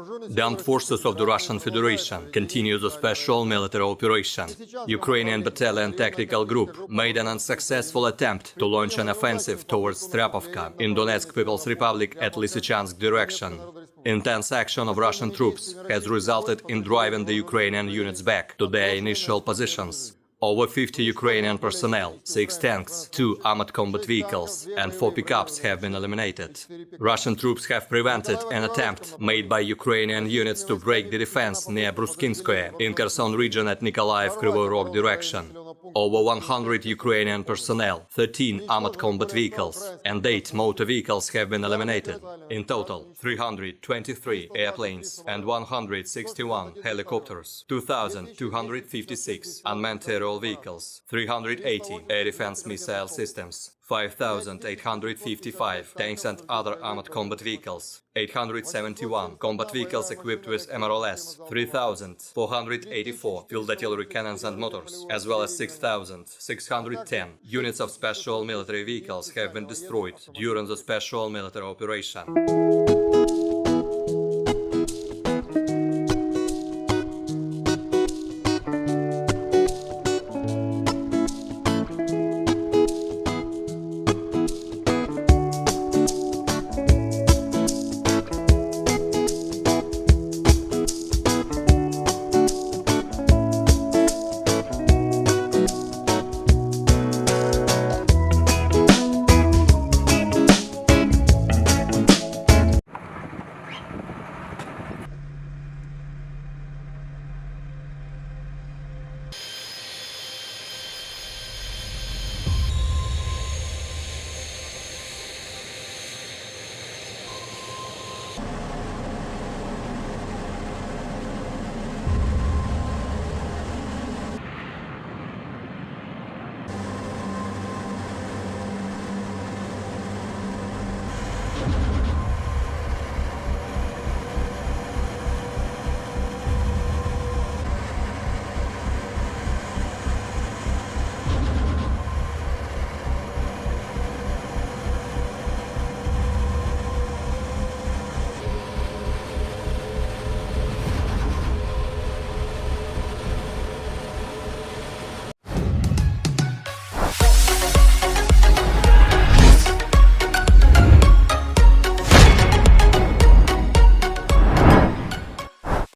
The armed forces of the Russian Federation continue the special military operation. Ukrainian Battalion Tactical Group made an unsuccessful attempt to launch an offensive towards Strapovka in Donetsk People's Republic at Lysychansk direction. Intense action of Russian troops has resulted in driving the Ukrainian units back to their initial positions. Over 50 Ukrainian personnel, 6 tanks, 2 armored combat vehicles and 4 pickups have been eliminated. Russian troops have prevented an attempt made by Ukrainian units to break the defense near Bruskinskoye in Kherson region at Nikolaev-Kryvyi Rog direction. Over 100 Ukrainian personnel, 13 armored combat vehicles and 8 motor vehicles have been eliminated. In total, 323 airplanes and 161 helicopters, 2,256 unmanned aerial vehicles, 380 air defense missile systems, 5,855 tanks and other armored combat vehicles, 871 combat vehicles equipped with MRLS, 3,484 field artillery cannons and motors, as well as 6,610 units of special military vehicles have been destroyed during the special military operation.